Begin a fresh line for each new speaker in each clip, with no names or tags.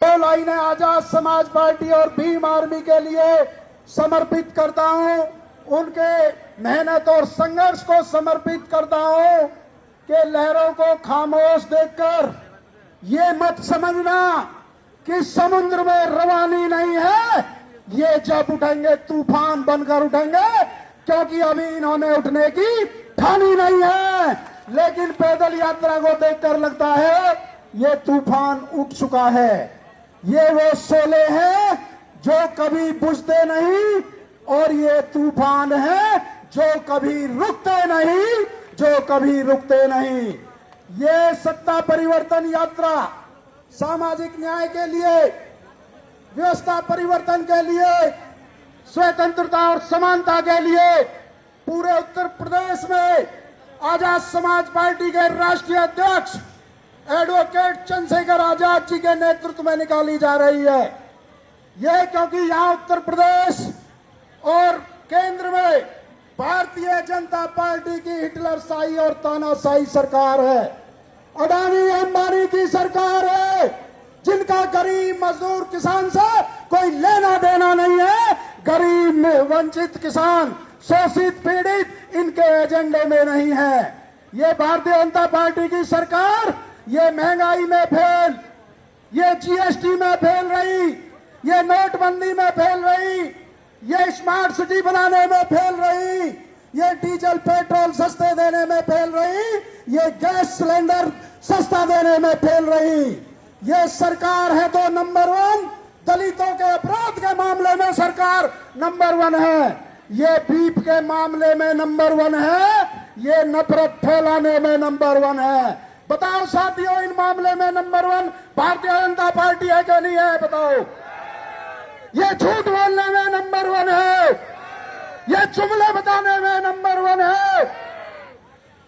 दो लाइनें आजाद समाज पार्टी और भीम आर्मी के लिए समर्पित करता हूं। उनके मेहनत और संघर्ष को समर्पित करता हूं कि लहरों को खामोश देखकर ये मत समझना कि समुद्र में रवानी नहीं है। ये जब उठेंगे तूफान बनकर उठेंगे, क्योंकि अभी इन्होंने उठने की ठानी नहीं है। लेकिन पैदल यात्रा को देखकर लगता है ये तूफान उठ चुका है। ये वो शोले हैं जो कभी बुझते नहीं, और ये तूफान है जो कभी रुकते नहीं, जो कभी रुकते नहीं। ये सत्ता परिवर्तन यात्रा सामाजिक न्याय के लिए, व्यवस्था परिवर्तन के लिए, स्वतंत्रता और समानता के लिए पूरे उत्तर प्रदेश में आजाद समाज पार्टी के राष्ट्रीय अध्यक्ष एडवोकेट चंद्रशेखर आजाद जी के नेतृत्व में निकाली जा रही है। यह क्योंकि यहां उत्तर प्रदेश और केंद्र में भारतीय जनता पार्टी की हिटलरशाही और तानाशाही सरकार है। अडानी अंबानी की सरकार है, जिनका गरीब मजदूर किसान से कोई लेना देना नहीं है। गरीब वंचित किसान, शोषित पीड़ित इनके एजेंडे में नहीं है। ये भारतीय जनता पार्टी की सरकार ये महंगाई में फेल, ये जीएसटी में फेल रही, ये नोटबंदी में फेल रही, ये स्मार्ट सिटी बनाने में फेल रही, ये डीजल पेट्रोल सस्ते देने में फेल रही, ये गैस सिलेंडर सस्ता देने में फेल रही। ये सरकार है तो नंबर 1 दलितों के अपराध के मामले में सरकार नंबर 1 है। ये बीफ के मामले में नंबर 1 है। ये नफरत फैलाने में नंबर 1 है। बताओ साथियों, इन मामले में नंबर 1 भारतीय जनता पार्टी है क्या नहीं है? बताओ। ये झूठ बोलने में नंबर 1 है, ये जुमले बताने में नंबर 1 है।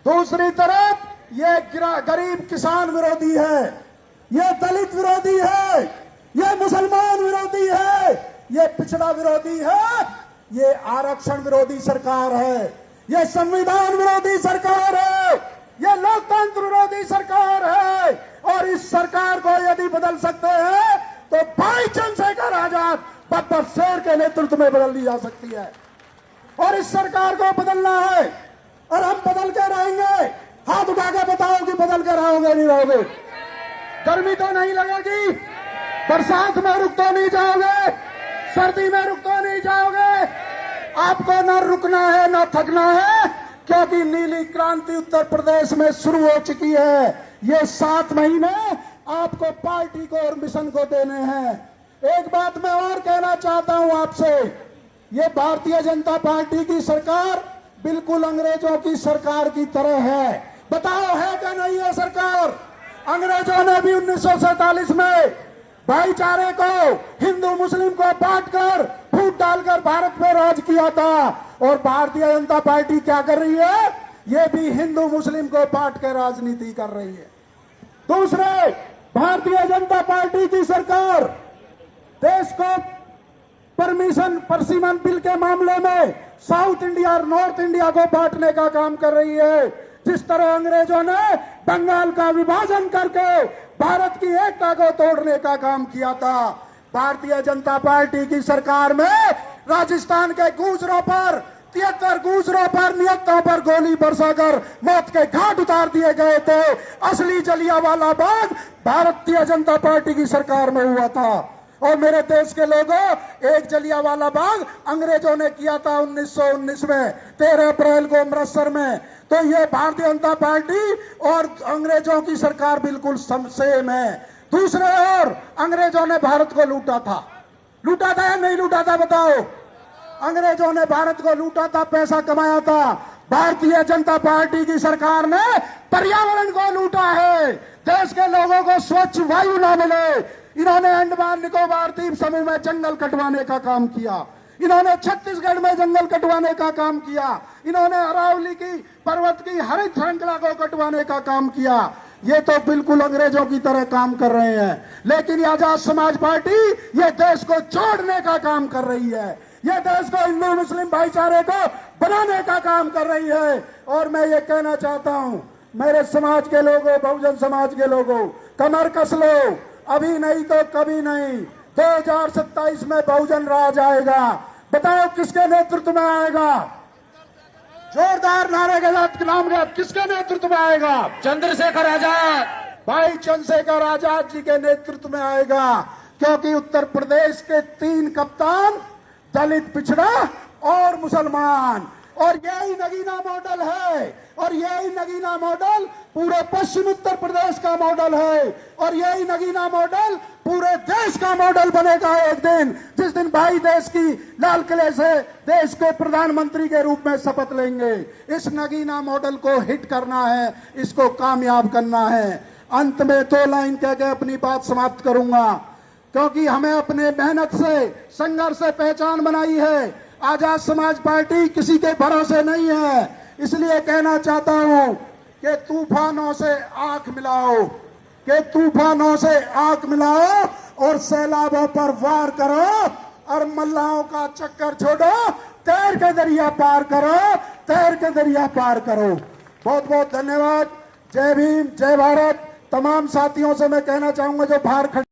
दूसरी तरफ ये गरीब किसान विरोधी है, ये दलित विरोधी है, ये मुसलमान विरोधी है, ये पिछड़ा विरोधी है, ये आरक्षण विरोधी सरकार है, ये संविधान विरोधी सरकार है, ये लोकतंत्र विरोधी सरकार है। और इस सरकार को यदि बदल सकते हैं तो भाई चंद्रशेखर आजाद बब्बर शेर के नेतृत्व में बदल दी जा सकती है। और इस सरकार को बदलना है, और हम बदल के रहेंगे। हाथ उठा के बताओ कि बदल के रहोगे नहीं रहोगे? गर्मी तो नहीं लगेगी, बरसात में रुक तो नहीं जाओगे, सर्दी में रुक तो नहीं जाओगे। आपको न रुकना है न थकना है, क्योंकि नीली क्रांति उत्तर प्रदेश में शुरू हो चुकी है। ये 7 महीने आपको पार्टी को और मिशन को देने हैं। एक बात मैं और कहना चाहता हूं आपसे, ये भारतीय जनता पार्टी की सरकार बिल्कुल अंग्रेजों की सरकार की तरह है। बताओ है क्या नहीं है सरकार? अंग्रेजों ने भी 1947 में भाईचारे को, हिंदू मुस्लिम को बांटकर, फूट डालकर भारत में राज किया था। और भारतीय जनता पार्टी क्या कर रही है? ये भी हिंदू मुस्लिम को बांट के राजनीति कर रही है। दूसरे, भारतीय जनता पार्टी की सरकार देश को परसिमन बिल के मामले में साउथ इंडिया और नॉर्थ इंडिया को बांटने का काम कर रही है। जिस तरह अंग्रेजों ने बंगाल का विभाजन करके भारत की एकता को तोड़ने का काम किया था, भारतीय जनता पार्टी की सरकार में राजस्थान के गुजरों पर, 73 गुजरों पर, निहत्तों पर गोली बरसाकर मौत के घाट उतार दिए गए थे। असली जलियांवाला बाग भारतीय जनता पार्टी की सरकार में हुआ था। और मेरे देश के लोगों, एक जलियांवाला बाग अंग्रेजों ने किया था 1919 में, 13 अप्रैल को अमृतसर में। तो ये भारतीय जनता पार्टी और अंग्रेजों की सरकार बिल्कुल सेम है। दूसरे ओर अंग्रेजों ने भारत को लूटा था। लूटा था या नहीं लूटा था? बताओ। अंग्रेजों ने भारत को लूटा था, पैसा कमाया था। भारतीय जनता पार्टी की सरकार ने पर्यावरण को लूटा है। देश के लोगों को स्वच्छ वायु न मिले, इन्होंने अंडमान निकोबार द्वीप समूह में जंगल कटवाने का काम किया। इन्होंने छत्तीसगढ़ में जंगल कटवाने का काम किया। इन्होंने अरावली की पर्वत की हरित श्रृंखला को कटवाने का काम किया। ये तो बिल्कुल अंग्रेजों की तरह काम कर रहे हैं। लेकिन आजाद समाज पार्टी ये देश को जोड़ने का काम कर रही है। ये देश को हिंदू मुस्लिम भाईचारे को बनाने का काम कर रही है। और मैं ये कहना चाहता हूं, मेरे समाज के लोगों, बहुजन समाज के लोगों, कमर कस लो, अभी नहीं तो कभी नहीं। 2027 में बहुजन राज आएगा। बताओ किसके नेतृत्व में आएगा? जोरदार नारे के साथ नाम किसके नेतृत्व में आएगा?
चंद्रशेखर आजाद।
भाई चंद्रशेखर आजाद जी के नेतृत्व में आएगा, क्योंकि उत्तर प्रदेश के 3 कप्तान दलित, पिछड़ा और मुसलमान, और यही नगीना मॉडल है, और यही नगीना मॉडल पूरे पश्चिम उत्तर प्रदेश का मॉडल है, और यही नगीना मॉडल पूरे देश का मॉडल बनेगा एक दिन, जिस दिन भाई देश की लाल किले से देश के प्रधानमंत्री के रूप में शपथ लेंगे। इस नगीना मॉडल को हिट करना है, इसको कामयाब करना है। अंत में 2 लाइन कह के अपनी बात समाप्त करूंगा, क्योंकि हमें अपने मेहनत से, संघर्ष से पहचान बनाई है। आजाद समाज पार्टी किसी के भरोसे नहीं है, इसलिए कहना चाहता हूं कि तूफानों से आंख मिलाओ, कि तूफानों से आंख मिलाओ और सैलाबों पर वार करो, और मल्लाहों का चक्कर छोड़ो, तैर के दरिया पार करो, तैर के दरिया पार करो। बहुत बहुत धन्यवाद। जय भीम, जय भारत। तमाम साथियों से मैं कहना चाहूंगा जो बाहर खड़े